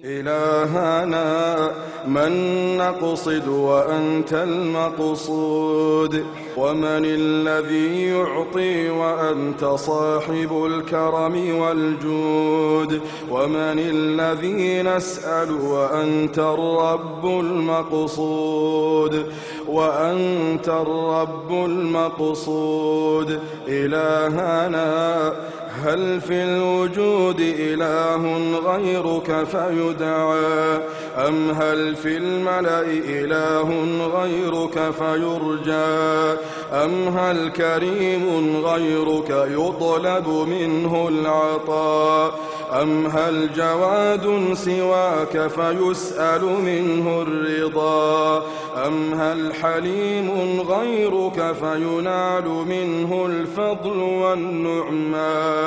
إلهنا من نقصد وأنت المقصود، ومن الذي يعطي وأنت صاحب الكرم والجود، ومن الذي نسأل وأنت الرب المقصود، وأنت الرب المقصود. إلهنا هل في الوجود إله غيرك فيدعى، أم هل في الملأ إله غيرك فيرجى، أم هل كريم غيرك يطلب منه العطاء، أم هل جواد سواك فيسأل منه الرضا، أم هل حليم غيرك فينال منه الفضل والنعماء،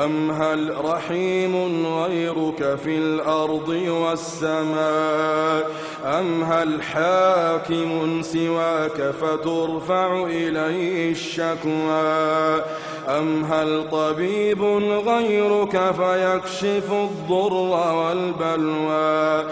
أم هل رحيم غيرك في الأرض والسماء، أم هل حاكم سواك فترفع إليه الشكوى، أم هل طبيب غيرك فيكشف الضر والبلوى،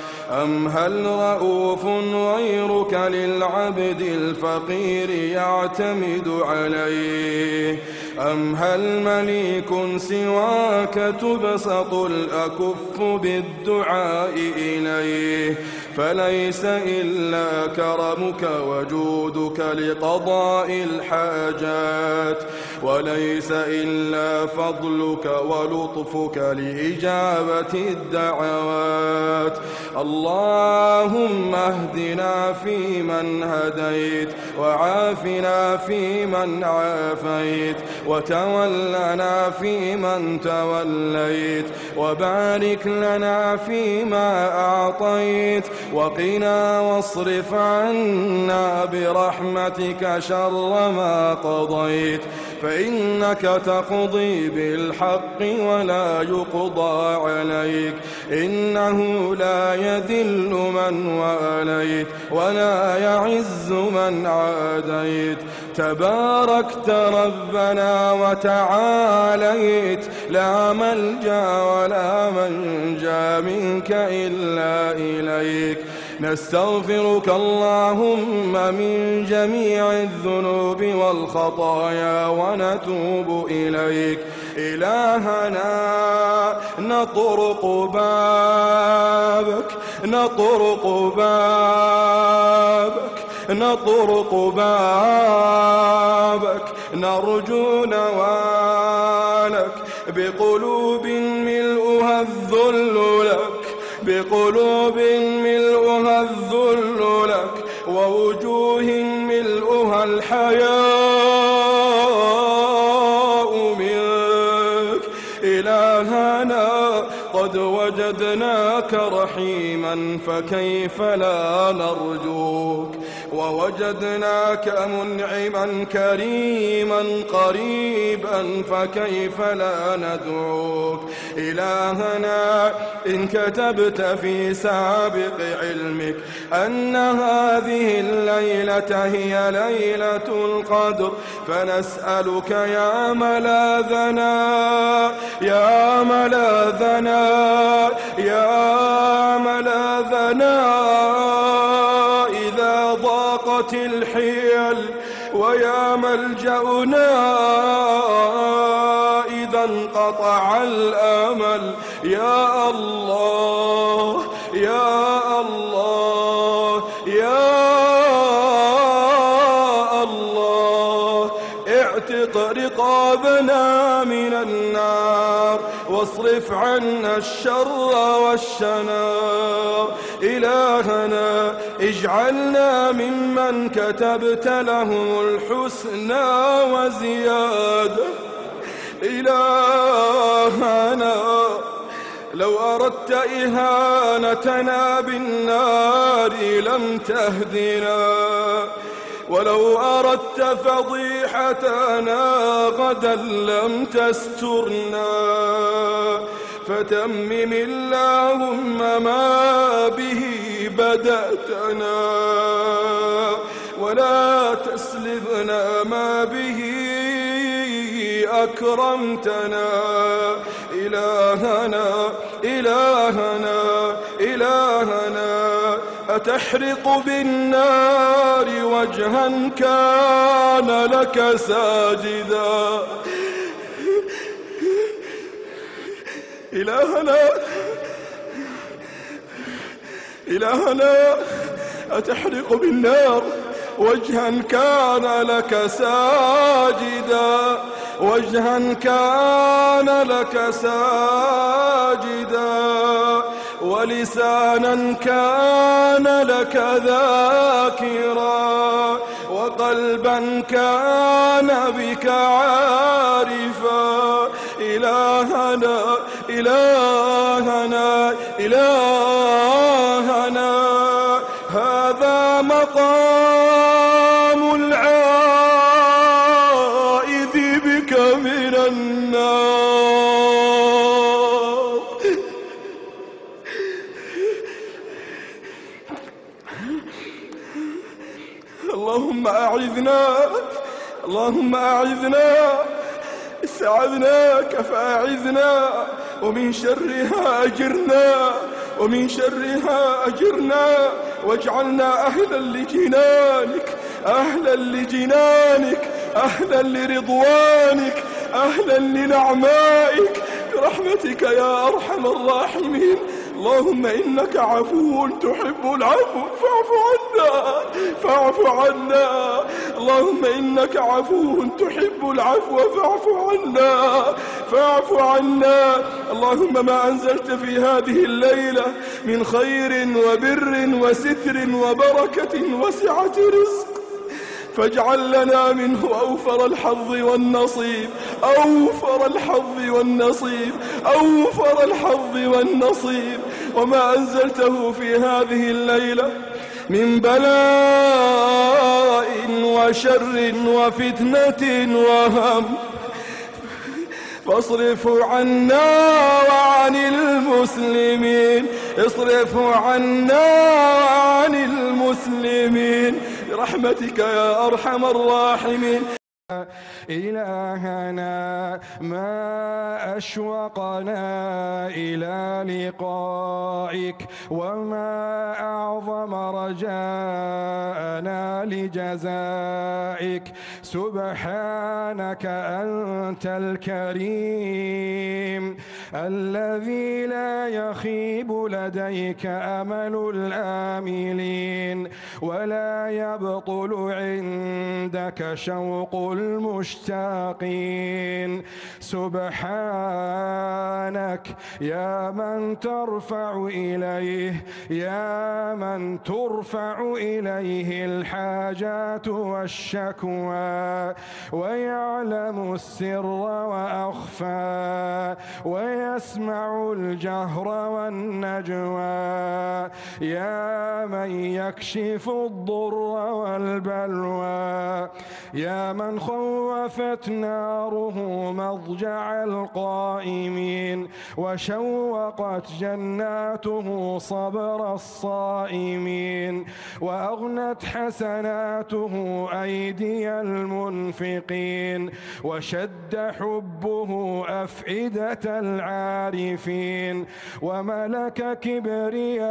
أم هل رؤوف غيرك للعبد الفقير يعتمد عليه، أم هل مليك سواك تبسط الأكف بالدعاء إليه، فليس إلا كرمك وجودك لقضاء الحاجات، وليس إلا فضلك ولطفك لإجابة الدعوات. اللهم اهدنا فيمن هديت، وعافنا فيمن عافيت، وتولنا فيمن توليت، وبارك لنا فيما أعطيت، وقنا واصرف عنا برحمتك شر ما قضيت، فإنك تقضي بالحق ولا يقضى عليك، إنه لا يذل من واليت ولا يعز من عاديت، تباركت ربنا وتعاليت، لا ملجأ ولا منجا منك إلا إليك. نستغفرك اللهم من جميع الذنوب والخطايا ونتوب إليك. إلهنا نطرق بابك، نطرق بابك، نطرق بابك، نرجو نوالك بقلوب ملؤها الذل لك، بقلوب ملؤها الذل لك، ووجوه ملؤها الحياء منك. إلهنا قد وجدناك رحيما فكيف لا نرجوك، ووجدناك منعما كريما قريبا فكيف لا ندعوك. إلهنا إن كتبت في سابق علمك أن هذه الليلة هي ليلة القدر فنسألك يا ملاذنا، يا ملاذنا، يا ملاذنا إذا ضاقت الحيل، ويا ملجأنا إذا انقطع الأمل. يا الله، يا الله، يا الله، اعتق رقابنا من النار واصرف عنا الشر والشنار. إلهنا اجعلنا ممن كتبت لهم الحسنى وزيادة. إلهنا لو أردت إهانتنا بالنار لم تهدنا، ولو أردت فضيحتنا غدا لم تسترنا، فتمم اللهم ما به بدأتنا، ولا تسلبنا ما به أكرمتنا. إلهنا، إلهنا إلهنا أتحرق بالنار وجها كان لك ساجدا. إلهنا أتحرق بالنار وجها كان لك ساجدا، وجها كان لك ساجدا، ولسانا كان لك ذاكرا، وقلبا كان بك عارفا. إلهنا إلهنا إلهنا هذا مقام العائذ بك من النار. اللهم أعذنا، اللهم أعذنا، استعذناك فأعذنا، ومن شرها أجرنا، ومن شرها أجرنا، واجعلنا أهلا لجنانك، أهلا لجنانك، أهلا لرضوانك، أهلا لنعمائك برحمتك يا أرحم الراحمين. اللهم إنك عفو تحب العفو فاعف عنا، فاعف عنا. اللهم إنك عفو تحب العفو فاعف عنا، فاعف عنا. اللهم ما أنزلت في هذه الليلة من خير وبر وستر وبركة وسعة رزق فاجعل لنا منه أوفر الحظ والنصيب، أوفر الحظ والنصيب، أوفر الحظ والنصيب. وما أنزلته في هذه الليلة من بلاء وشر وفتنة وهم فاصرف عنا وعن المسلمين، اصرف عنا وعن المسلمين برحمتك يا أرحم الراحمين. إلهنا ما أشوقنا إلى لقائك، وما أعظم رجاءنا لجزائك. سبحانك أنت الكريم الذي لا يخيب لديك أمل الآملين، ولا يبطل عندك شوق المشتاقين. سبحانك يا من ترفع إليه، يا من ترفع إليه الحاجات والشكوى، ويعلم السر وأخفى، ويسمع الجهر والنجوى. يا من يكشف الضر والبلوى، يا من خوفت ناره مضجع القائمين، وشوقت جناته صبر الصائمين، وأغنت حسناته أيدي المنفقين، وشد حبه أفئدة العارفين، وملك كبرياؤه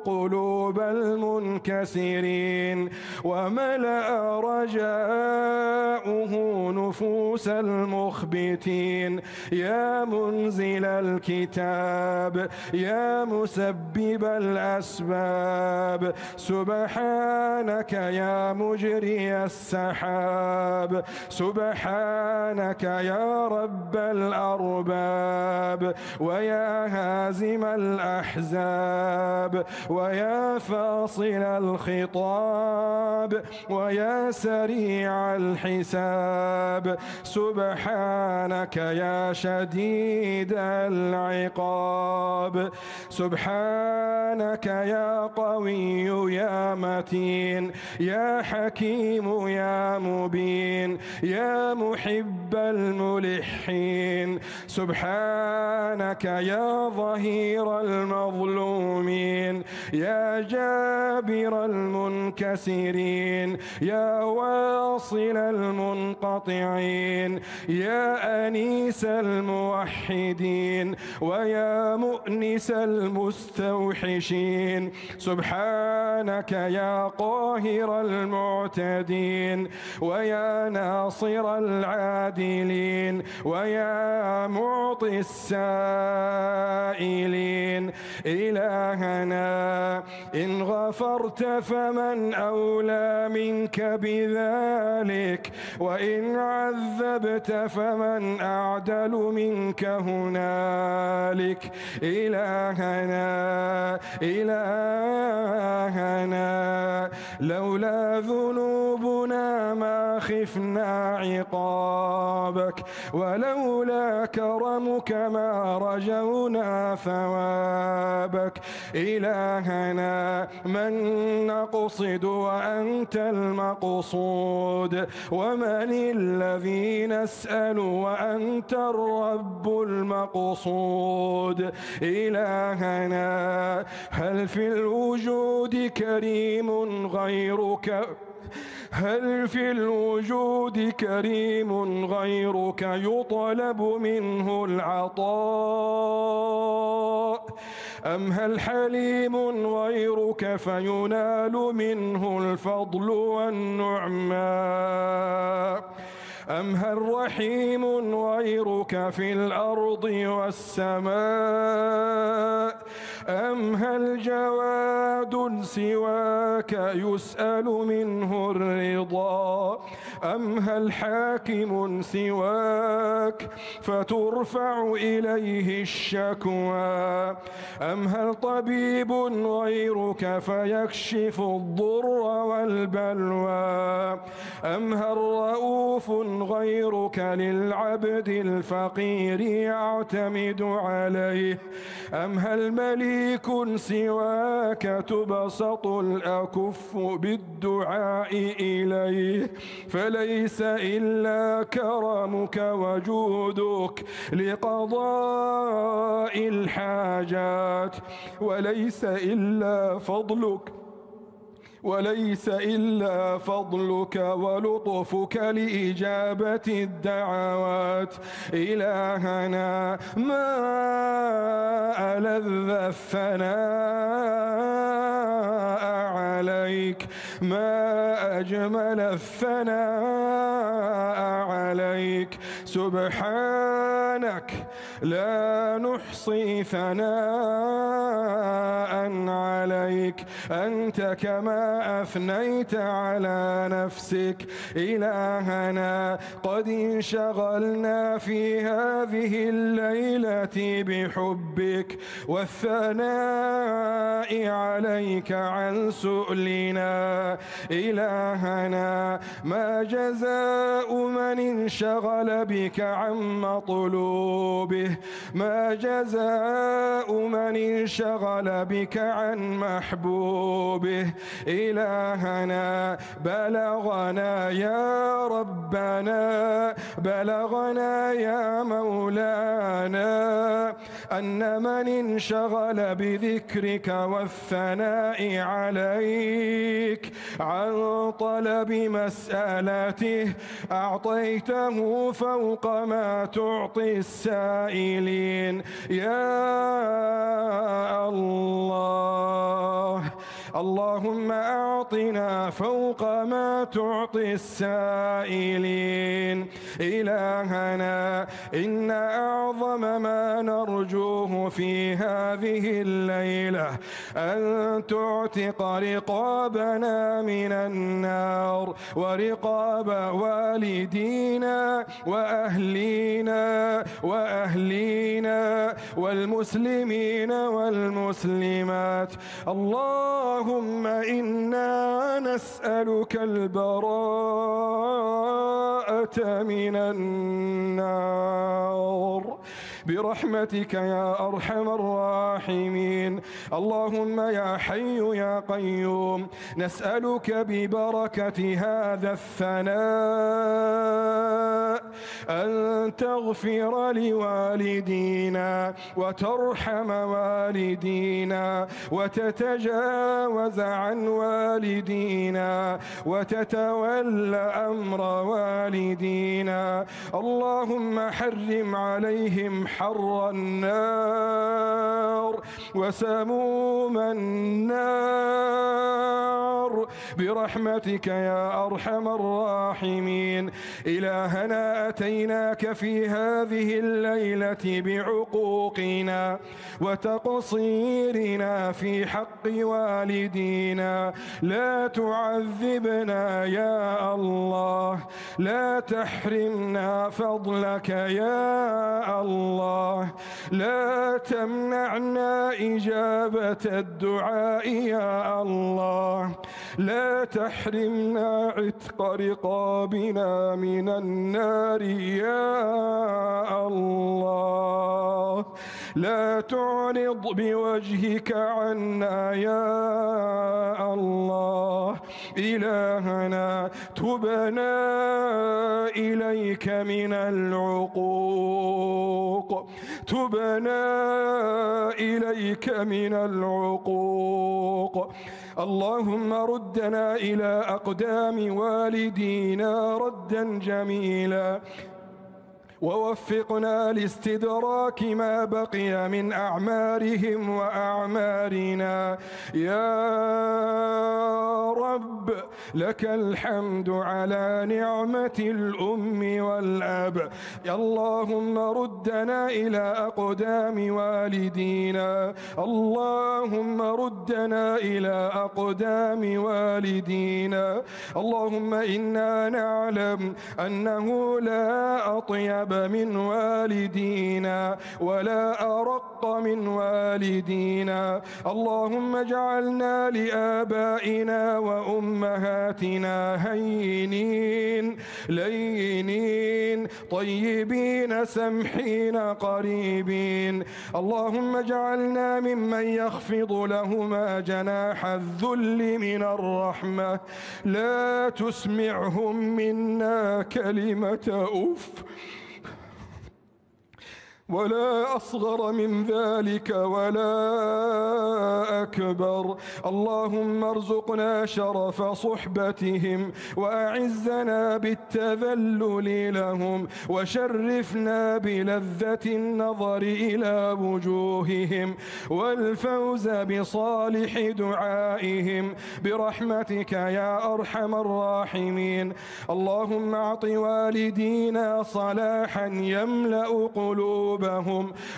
قلوب المنكسرين، وملأ رجاؤه نفوس المخبتين. يا منزل الكتاب، يا مسبب الأسباب، سبحانك يا مجري السحاب، سبحانك يا رب الأرباب، ويا هازم الأحزاب، ويا فاصل الخطاب، ويا سريع الحساب. سبحانك يا شديد العقاب، سبحانك يا قوي يا متين، يا حكيم يا مبين، يا محب الملحين. المنتصرين. سبحانك يا ظهير المظلومين، يا جابر المنكسرين، يا واصل المنقطعين، يا أنيس الموحدين، ويا مؤنس المستوحشين. سبحانك يا قاهر المعتدين، ويا ناصر العادلين، ويا معطي السائلين. إلهنا إن غفرت فمن أولى منك بذلك، وإن عذبت فمن أعدل منك هنالك. إلهنا لولا ذنوبنا ما خفنا عقابك، ولولا كرمك ما رجونا ثوابك. إلهنا من نقصد وأنت المقصود، ومن الذي نسأل وأنت الرب المقصود. إلهنا هل في الوجود كريم غيرك؟ هل في الوجود كريم غيرك يطلب منه العطاء؟ أم هل حليم غيرك فينال منه الفضل والنعماء؟ أم هل رحيم غيرك في الأرض والسماء؟ أم هل جواد سواك يسأل منه الرضا؟ أم هل حاكم سواك فترفع إليه الشكوى؟ أم هل طبيب غيرك فيكشف الضر والبلوى؟ أم هل رؤوف غيرك للعبد الفقير يعتمد عليه؟ أم هل مليك سواك تبسط الأكف بالدعاء إليه؟ فليس إلا كرمك وجودك لقضاء الحاجات، وليس إلا فضلك ولطفك لإجابة الدعوات. إلهنا ما ألذ الثناء عليك، ما أجمل الثناء عليك. سبحانك لا نحصي ثناء عليك، أنت كما أثنيت على نفسك. إلهنا قد انشغلنا في هذه الليلة بحبك والثناء عليك عن سؤلنا. إلهنا ما جزاء من انشغل بك عن مطلوبه؟ ما جزاء من انشغل بك عن محبوبه؟ إلهنا بلغنا يا ربنا، بلغنا يا مولانا أن من انشغل بذكرك والثناء عليك عن طلب مسألته أعطيته فوق ما تعطي السائلين. يا الله، اللهم أعطنا فوق ما تعطي السائلين. إلهنا إن أعظم ما نرجوه في هذه الليلة أن تعتق رقابنا من النار، ورقاب والدينا وأهلينا والمسلمين والمسلمات. اللهم إنا نسألك البراءة من النار برحمتك يا أرحم الراحمين. اللهم يا حي يا قيوم، نسألك ببركة هذا الثناء أن تغفر لوالدينا وترحم والدينا وتتجاوز عن والدينا وتتولى أمر والدينا. اللهم حرم عليهم حر النار وسموم النار برحمتك يا أرحم الراحمين. إلهنا أتيناك في هذه الليلة بعقوقنا وتقصيرنا في حق والدينا، لا تعذبنا يا الله، لا تحرمنا فضلك يا الله، لا تمنعنا إجابة الدعاء يا الله، لا تحرمنا عتق رقابنا من النار يا الله، لا تعرض بوجهك عنا يا الله. إلهنا تبنا إليك من العقوق، تبنا إليك من العقوق. اللهم ردنا إلى أقدام والدينا ردا جميلا، ووفقنا لاستدراك ما بقي من أعمارهم وأعمارنا يا رب. لك الحمد على نعمة الأم والأب. اللهم ردنا إلى أقدام والدينا، اللهم ردنا إلى أقدام والدينا. اللهم إنا نعلم أنه لا أطيب من والدينا ولا أرق من والدينا. اللهم اجعلنا لآبائنا وأمهاتنا هينين لينين طيبين سمحين قريبين. اللهم اجعلنا ممن يخفض لهما جناح الذل من الرحمة، لا تسمعهم منا كلمة أف ولا أصغر من ذلك ولا أكبر. اللهم ارزقنا شرف صحبتهم وأعزنا بالتذلل لهم، وشرفنا بلذة النظر إلى وجوههم والفوز بصالح دعائهم برحمتك يا أرحم الراحمين. اللهم أعط والدينا صلاحا يملأ قلوبهم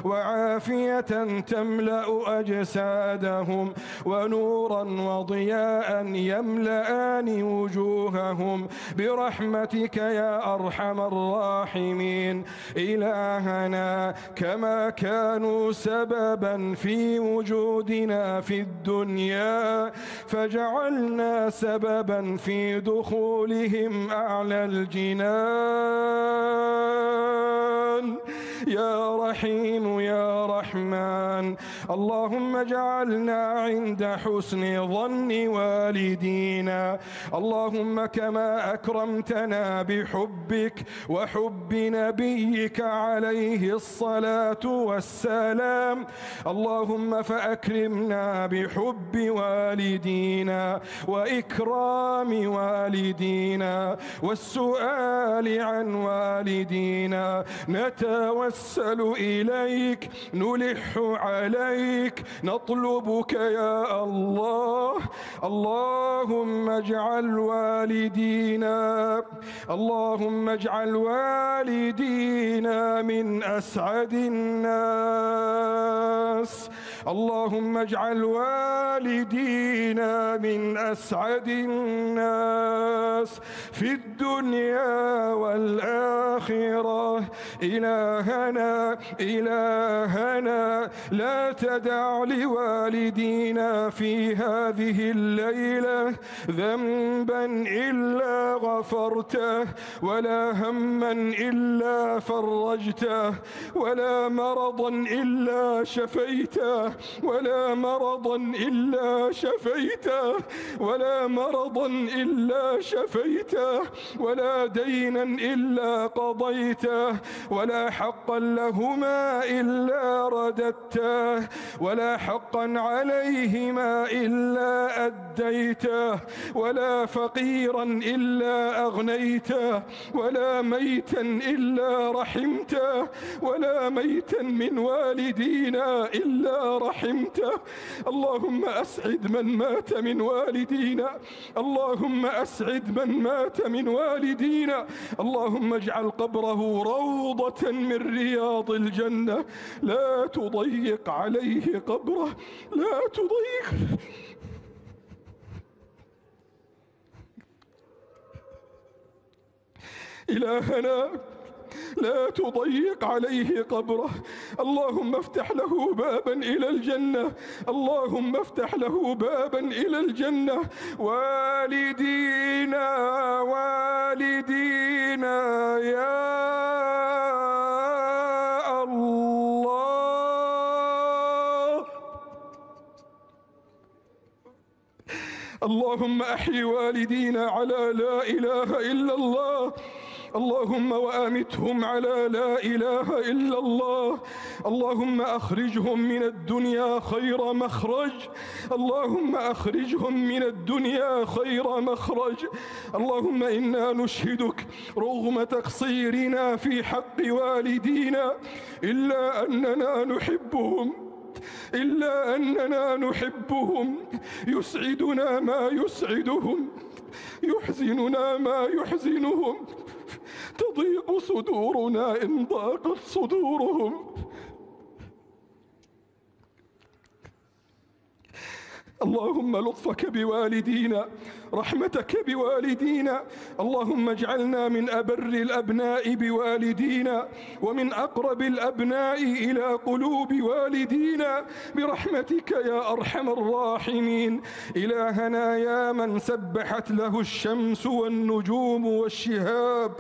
وعافية تملأ أجسادهم ونورا وضياء يملأان وجوههم برحمتك يا أرحم الراحمين. إلهنا كما كانوا سببا في وجودنا في الدنيا فجعلنا سببا في دخولهم أعلى الجنان يا رحيم يا رحمن. اللهم اجعلنا عند حسن ظن والدينا. اللهم كما أكرمتنا بحبك وحب نبيك عليه الصلاة والسلام، اللهم فأكرمنا بحب والدينا وإكرام والدينا والسؤال عن والدينا. نتوسل إليك، نلح عليك، نطلبك يا الله. اللهم اجعل والدينا من أسعد الناس. اللهم اجعل والدينا من أسعد الناس في الدنيا والآخرة. إلهنا لا تدع لوالدينا في هذه الليلة ذنبا إلا غفرته، ولا هما إلا فرجته، ولا مرضا إلا شفيته، ولا مرضا إلا شفيته، ولا مرضا إلا شفيته، ولا دينا إلا قضيته، ولا حقا لهما إلا رددته، ولا حقا عليهما إلا أديته، ولا فقيرا إلا أغنيته، ولا ميتا إلا رحمته، ولا ميتا من والدينا إلا رحمته. اللهم أسعد من مات من والدينا، اللهم أسعد من مات من والدينا. اللهم اجعل قبره روضة من رياض الجنة، لا تضيق عليه قبره، لا تضيق. إلهنا لا تضيق عليه قبره. اللهم افتح له بابا إلى الجنة، اللهم افتح له بابا إلى الجنة. والدينا يا الله. اللهم أحي والدينا على لا إله إلا الله، اللهم وآمتهم على لا إله إلا الله. اللهم أخرجهم من الدنيا خير مخرج، اللهم أخرجهم من الدنيا خير مخرج. اللهم إنا نشهدك رغم تقصيرنا في حق والدينا إلا أننا نحبهم، يسعدنا ما يسعدهم، يحزننا ما يحزنهم، تضيق صدورنا إن ضاقت صدورهم. اللهم لطفك بوالدينا، رحمتك بوالدينا. اللهم اجعلنا من أبر الأبناء بوالدينا، ومن أقرب الأبناء إلى قلوب والدينا برحمتك يا أرحم الراحمين. إلهنا يا من سبحت له الشمس والنجوم والشهاب،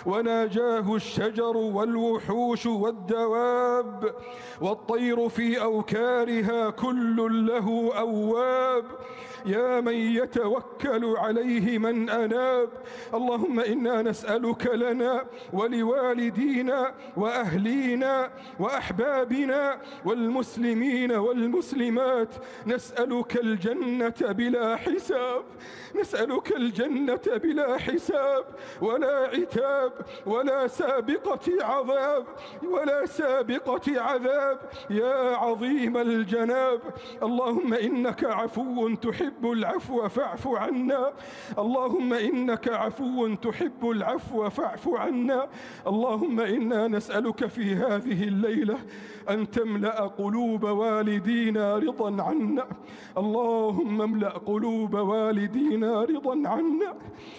وناجاه الشجر والوحوش والدواب، والطير في أوكارها كل له أواب، يا من يتوكل عليه من أناب. اللهم إنا نسألك لنا ولوالدينا وأهلينا وأحبابنا والمسلمين والمسلمات، نسألك الجنة بلا حساب، نسألك الجنة بلا حساب ولا عتاب ولا سابقة عذاب، ولا سابقة عذاب، يا عظيم الجناب. اللهم إنك عفو تحب العفو فاعف عنا، اللهم إنك عفو تحب العفو فاعف عنا. اللهم إنا نسألك في هذه الليلة أن تملأ قلوب والدينا رضا عنا، اللهم املأ قلوب والدينا رضا عنا،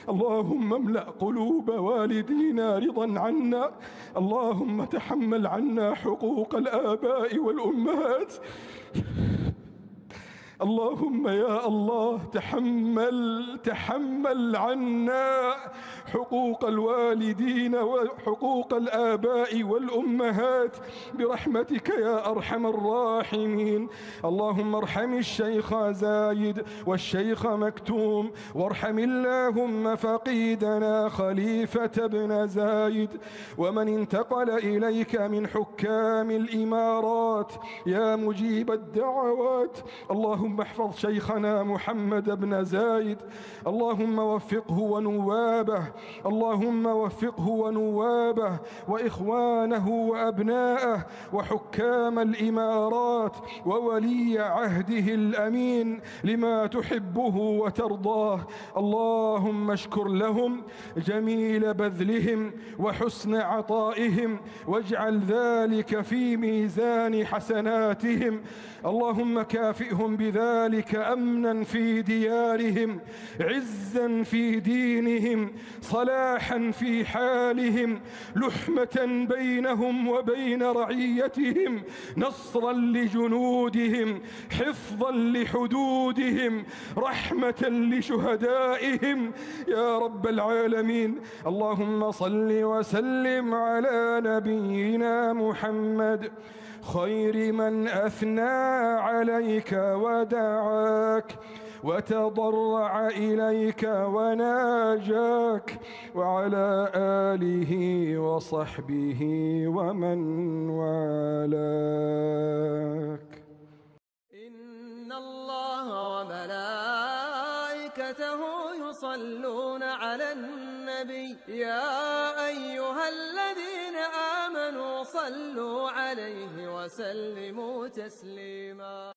اللهم املأ قلوب والدينا رضا عنا. اللهم تحمل عنا حقوق الآباء والأمهات، اللهم يا الله تحمل عنا حقوق الوالدين وحقوق الآباء والأمهات برحمتك يا أرحم الراحمين. اللهم ارحم الشيخ زايد والشيخ مكتوم، وارحم اللهم فقيدنا خليفة بن زايد ومن انتقل إليك من حكام الإمارات يا مجيب الدعوات. اللهم اللهم احفظ شيخنا محمد بن زايد، اللهم وفقه ونوابه، اللهم وفقه ونوابه وإخوانه وأبناءه وحكام الإمارات وولي عهده الأمين لما تحبه وترضاه. اللهم اشكر لهم جميل بذلهم وحسن عطائهم، واجعل ذلك في ميزان حسناتهم. اللهم كافئهم بذلك أمنا في ديارهم، عزا في دينهم، صلاحا في حالهم، لحمة بينهم وبين رعيتهم، نصرا لجنودهم، حفظا لحدودهم، رحمة لشهدائهم يا رب العالمين. اللهم صل وسلم على نبينا محمد خير من أثنى عليك ودعاك وتضرع إليك وناجاك، وعلى آله وصحبه ومن والاك. إن الله وملائكته يصلون على النبي يا أيها الذين آمنوا صلوا عليه وسلموا تسليما.